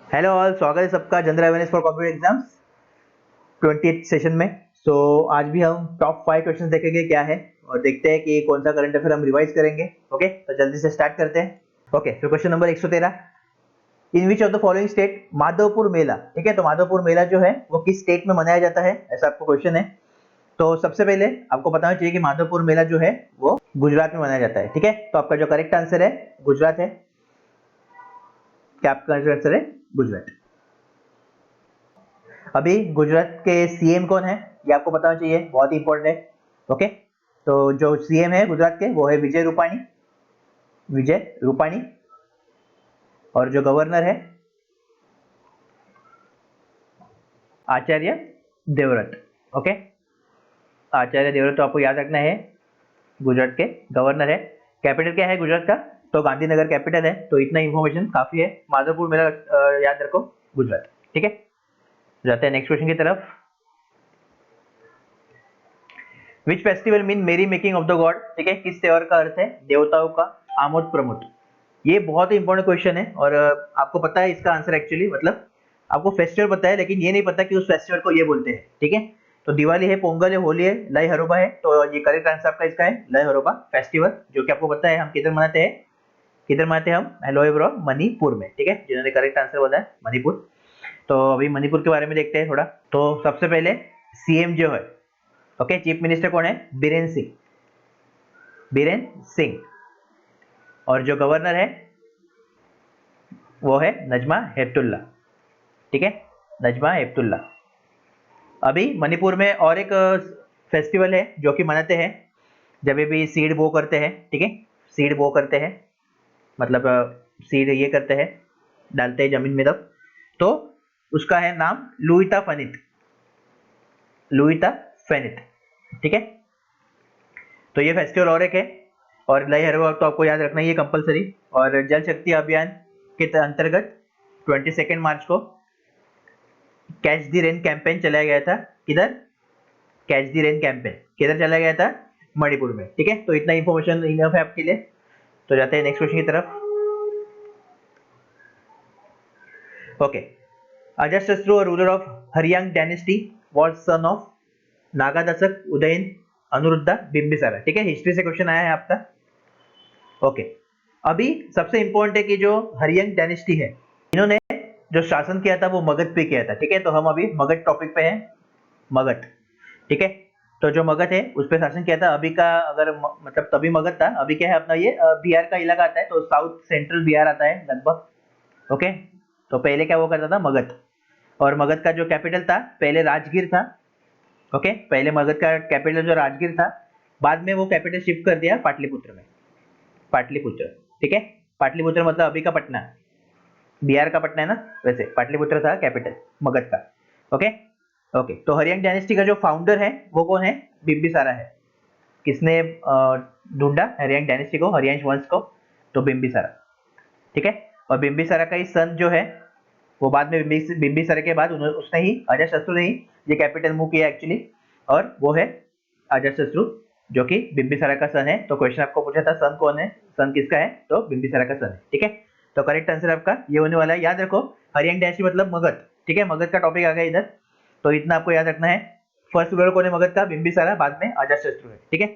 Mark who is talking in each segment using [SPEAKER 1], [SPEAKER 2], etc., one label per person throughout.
[SPEAKER 1] Hello all, स्वागत है सबका general awareness for competitive exams 20th session में। आज भी हम टॉप 5 क्वेश्चंस देखेंगे क्या है और देखते हैं कि कौन सा करंट अफेयर हम रिवाइज करेंगे। ओके, तो जल्दी से स्टार्ट करते हैं। ओके, तो question number 113, in which of the following state Madhavpur Mela. ठीक है, तो माधवपुर मेला जो है वो किस स्टेट में मनाया जाता है, ऐसा आपको क्वेश्चन है। तो सबसे पहले आपको बताना चाहिए कि माधवपुर मेला जो है वो गुजरात में मनाया जाता है। ठीक है, तो आपका जो करेक्ट आंसर है गुजरात है। क्या आपका आंसर है? गुजरात। अभी गुजरात के सीएम कौन है ये आपको बताना चाहिए, बहुत ही इंपॉर्टेंट है। ओके, तो जो सीएम है गुजरात के वो है विजय रूपाणी। विजय रूपाणी। और जो गवर्नर है आचार्य देवव्रत। ओके, आचार्य देवव्रत तो आपको याद रखना है, गुजरात के गवर्नर है। कैपिटल क्या है गुजरात का? तो गांधीनगर कैपिटल है। तो इतना इंफॉर्मेशन काफी है। माधवपुर मेला याद रखो, गुजरात। ठीक है, जाते हैं नेक्स्ट क्वेश्चन की तरफ। विच फेस्टिवल मीन मेरी मेकिंग ऑफ द गॉड। ठीक है, किस त्योहार का अर्थ है देवताओं का आमोद प्रमोद। ये बहुत ही इंपॉर्टेंट क्वेश्चन है और आपको पता है इसका आंसर एक्चुअली, मतलब आपको फेस्टिवल पता है लेकिन ये नहीं पता कि उस फेस्टिवल को ये बोलते हैं। ठीक है, तो दिवाली है, पोंगल है, होली है, लय हरोबा है। तो ये करेक्ट आंसर आपका इसका है लय हरोबा फेस्टिवल, जो कि आपको पता है हम किधर मनाते हैं। किधर मनाते हैं हम? हेलो ब्रो, मणिपुर में। ठीक है, जिन्होंने करेक्ट आंसर बोला है मणिपुर। तो अभी मणिपुर के बारे में देखते हैं थोड़ा। तो सबसे पहले सीएम जो है, ओके, चीफ मिनिस्टर कौन है? बीरेन सिंह। बीरेन सिंह। और जो गवर्नर है वो है नजमा हेपतुल्ला। ठीक है, नजमा हेपतुल्ला। अभी मणिपुर में और एक फेस्टिवल है जो कि मनाते हैं जब भी सीड बो करते हैं। ठीक है, सीड बो करते हैं, मतलब सीड ये करते हैं, डालते हैं जमीन में तब। तो उसका है नाम लुइता फनित। लुइता फेनित। ठीक है, तो ये फेस्टिवल और एक है। और लय हर तो आपको याद रखना ही है कंपलसरी। और जल शक्ति अभियान के अंतर्गत 22 मार्च को कैच द रेन कैंपेन चलाया गया था। किधर? कैच द रेन कैंपेन किधर चलाया गया था? मणिपुर में। ठीक है, तो इतना इंफॉर्मेशन इनफ है आपके लिए। तो जाते हैं नेक्स्ट क्वेश्चन की तरफ। Okay, Ajatashatru ruler of Haryanka dynasty was son of Nagadasaka Udayana Anuruddha Bimbisara. ठीक है, हिस्ट्री से क्वेश्चन आया है आपका। ओके, अभी सबसे इंपॉर्टेंट है कि जो हरियांग डायनेस्टी है, इन्होंने जो शासन किया था वो मगध पे किया था। ठीक है, तो हम अभी मगध टॉपिक पे हैं। मगध। ठीक है, तो जो मगध है उस पर शासन किया था। अभी का अगर मतलब तभी मगध था, अभी क्या है अपना ये बिहार का इलाका आता है, तो साउथ सेंट्रल बिहार आता है लगभग। ओके, तो पहले क्या वो करता था? मगध। और मगध का जो कैपिटल था पहले राजगीर था। ओके, पहले मगध का कैपिटल जो राजगीर था, बाद में वो कैपिटल शिफ्ट कर दिया पाटलिपुत्र में। पाटलिपुत्र। ठीक है, पाटलिपुत्र मतलब अभी का पटना, बिहार का पटना है ना, वैसे पाटलिपुत्र था कैपिटल मगध का। ओके। ओके, तो हरियांग डायनेस्टी का जो फाउंडर है वो कौन है? बिंबिसारा है। किसने ढूंढा हरियांग डायनेस्टी को, हरियांश वंश को? तो बिंबिसारा। ठीक है, और बिंबिसारा का ही सन जो है वो बाद में बिंबिसारा के बाद उसने ही अजातशत्रु ने ही ये कैपिटल मूव किया एक्चुअली। और वो है अजातशत्रु, जो कि बिंबिसारा का सन है। तो क्वेश्चन आपको पूछा था सन कौन है, सन किसका है? तो बिंबिसारा का सन है। ठीक है, तो करेक्ट आंसर आपका ये होने वाला है। याद रखो, हरियांग डायनेस्टी मतलब मगध। ठीक है, मगध का टॉपिक आ गया इधर, तो इतना आपको याद रखना है। फर्स्ट रूलर कौन है मगध का? बिंबिसारा, बाद में अजातशत्रु है। ठीक है,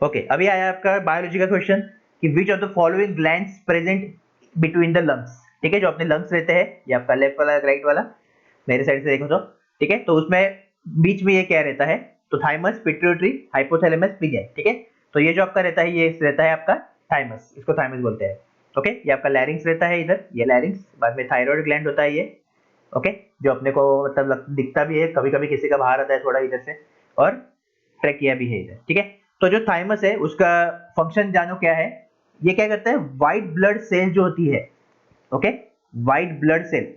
[SPEAKER 1] ओके, अभी आया आपका बायोलॉजी का क्वेश्चन कि विच of the following glands present between the lungs. ठीक है, जो अपने लंग्स रहते हैं, ये आपका लेफ्ट वाला राइट वाला, मेरे साइड से देखो तो। ठीक है, तो उसमें बीच में ये क्या रहता है? तो थाइमस, पिट्यूटरी, हाइपोथैलेमस, पिनियन। ठीक है, तो ये जो आपका रहता है ये रहता है आपका थाइमस, इसको थाइमस बोलते हैं। ओके, ये आपका लैरिंग्स रहता है इधर, ये लैरिंग्स, बाद में थायराइड ग्लैंड होता है ये। ओके, जो अपने को मतलब दिखता भी है, कभी कभी किसी का बाहर आता है थोड़ा इधर से। और ट्रेकिया भी है इधर। ठीक है, तो जो थाइमस है उसका फंक्शन जानो क्या है। ये क्या करता है? व्हाइट ब्लड सेल जो होती है, ओके, व्हाइट ब्लड सेल,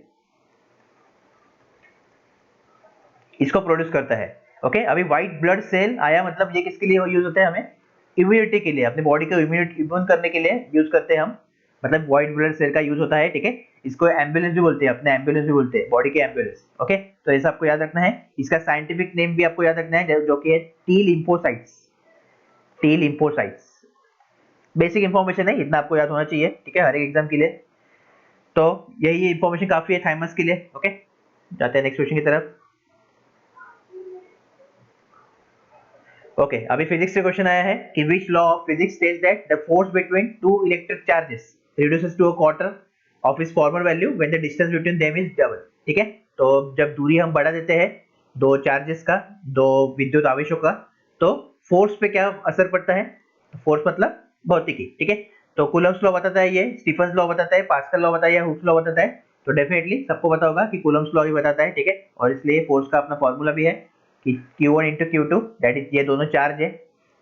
[SPEAKER 1] इसको प्रोड्यूस करता है। ओके, अभी व्हाइट ब्लड सेल आया मतलब ये किसके लिए यूज होता है? हमें इम्यूनिटी के लिए, अपनी बॉडी को इम्यून करने के लिए यूज करते हैं हम, मतलब व्हाइट ब्लड सेल का यूज होता है। ठीक है, इसको एम्बुलेंस भी बोलते हैं, अपने एम्बुलेंस भी बोलते हैं, बॉडी के एम्बुलेंस। ओके, तो ऐसा आपको याद रखना है। इसका साइंटिफिक नेम भी आपको याद रखना है, जो कि है T lymphocytes. T lymphocytes, basic information है, इतना आपको याद होना चाहिए, ठीक है, हर एक एग्जाम के लिए। तो यही इन्फॉर्मेशन काफी है थाइमस के लिए। ओके, जाते हैं नेक्स्ट क्वेश्चन की तरफ। ओके, अभी फिजिक्स से क्वेश्चन आया है कि which law of physics states that the force between two electric charges reduces to a quarter of its former value when the distance between them is double. ठीक है, तो जब दूरी हम बढ़ा देते हैं दो चार्जेस का, दो विद्युत आवेशों का, तो फोर्स पे क्या असर पड़ता है? फोर्स मतलब भौतिकी। ठीक है, तो कूलम्ब्स लॉ बताता है, ये स्टीफन्स लॉ बताता है, पास्कल लॉ बताता है, हुक्स लॉ बताता है। तो डेफिनेटली सबको पता होगा कि कूलम्ब्स लॉ ही बताता है। ठीक है, और इसलिए फोर्स का अपना फॉर्मूला भी है कि Q1 into Q2, that is ये दोनों चार्ज है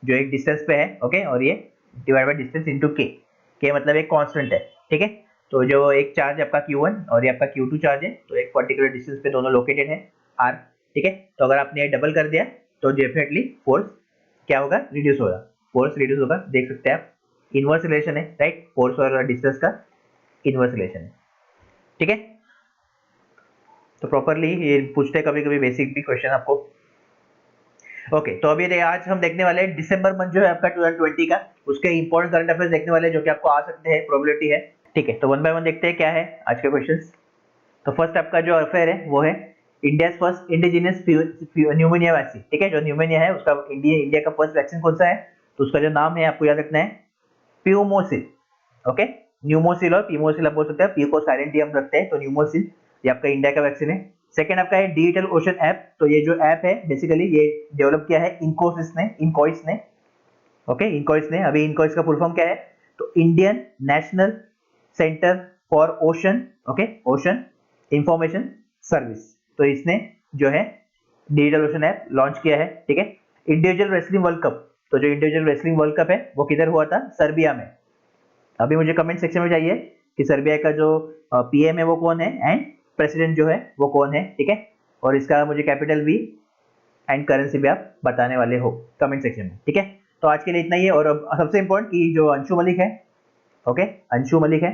[SPEAKER 1] जो एक डिस्टेंस पे है। ओके, और ये डिवाइड बाय डिस्टेंस इंटू के मतलब एक कांस्टेंट है। ठीक है, तो जो एक चार्ज आपका Q1 और ये आपका Q2 चार्ज है, तो एक पर्टिकुलर डिस्टेंस पे दोनों लोकेटेड है R। ठीक है, तो अगर आपने ये डबल कर दिया तो डेफिनेटली फोर्स क्या होगा? रिड्यूस होगा। फोर्स रिड्यूस होगा, देख सकते हैं आप, इनवर्स रिलेशन है, राइट, फोर्स और डिस्टेंस का इनवर्स रिलेशन है। ठीक है, तो प्रॉपरली ये पूछते हैं कभी कभी बेसिक भी क्वेश्चन आपको। ओके, तो अभी आज हम देखने वाले हैं दिसंबर मंथ जो है आपका 2020 का, उसके इंपॉर्टेंट करंट अफेयर्स देखने वाले हैं जो कि आपको आ सकते हैं, प्रोबेबिलिटी है। ठीक है, तो वन बाय वन देखते हैं क्या है आज के क्वेश्चंस। तो फर्स्ट आपका जो अफेयर है वो है India first indigenous pneumonia vaccine. ठीक है, जो न्यूमोनिया है उसका इंडिया का फर्स्ट वैक्सीन कौन सा है? तो उसका जो नाम है आपको याद रखना है, प्यूमोसिल। ओके, न्यूमोसिल और पीमोसिल आप बोल सकते हैं, पी को साइलेंट हम रखते हैं, तो न्यूमोसिल ये आपका इंडिया का वैक्सीन है। सेकंड आपका है डिजिटल ओशन ऐप। तो ये जो ऐप है बेसिकली ये डेवलप किया है इनकोइस ने। ओके, इनकोइस ने। अभी इनकोइस का फुल फॉर्म क्या है? तो Indian national centre for ocean, okay, ocean information service. तो इसने जो है डिजिटल ओशन ऐप लॉन्च किया है। ठीक है, इंडिविजुअल रेसलिंग वर्ल्ड कप। तो जो इंडिविजुअल रेसलिंग वर्ल्ड कप है वो किधर हुआ था? सर्बिया में। अभी मुझे कमेंट सेक्शन में चाहिए कि सर्बिया का जो पीएम है वो कौन है एंड प्रेसिडेंट जो है वो कौन है। ठीक है, और इसका मुझे कैपिटल भी एंड करेंसी भी आप बताने वाले हो कमेंट सेक्शन में। ठीक है, तो आज के लिए इतना ही है। और अब सबसे इंपॉर्टेंट कि जो अंशु मलिक है, ओके, अंशु मलिक है,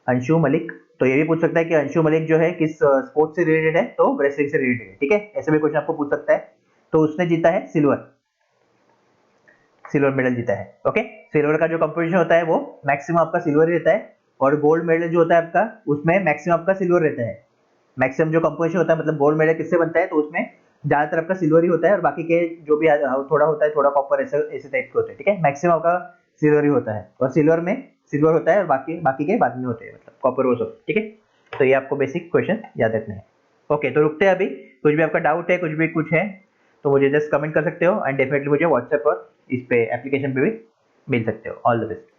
[SPEAKER 1] अंशु मलिक, तो ये भी पूछ सकता है कि अंशु मलिक जो है किस स्पोर्ट्स से रिलेटेड है? तो रेसलिंग से रिलेटेड है। ठीक है, ऐसे भी क्वेश्चन आपको पूछ सकता है। तो उसने जीता है सिल्वर मेडल जीता है। ओके, सिल्वर का जो कंपोजिशन होता है वो मैक्सिमम आपका सिल्वर ही रहता है, और गोल्ड मेडल जो होता है आपका उसमें मैक्सिमम आपका सिल्वर रहता है। मैक्सिमम जो कंपोजिशन होता है, मतलब गोल्ड मेडल किससे बनता है? तो उसमें ज्यादातर आपका सिल्वर ही होता है, और बाकी के जो भी थोड़ा होता है, थोड़ा कॉपर, ऐसे ऐसे टाइप के होते हैं। ठीक है, मैक्सिमम आपका सिल्वर ही होता है, और सिल्वर में सिल्वर होता है और बाकी बाकी के बाद में होते हैं, मतलब कॉपर वो सब। ठीक है, तो ये आपको बेसिक क्वेश्चन याद रखना है। ओके, तो रुकते हैं अभी। कुछ भी आपका डाउट है, कुछ भी कुछ है, तो मुझे जस्ट कमेंट कर सकते हो, एंड डेफिनेटली मुझे व्हाट्सएप पर इस पे एप्लीकेशन पे भी मिल सकते हो। All the best.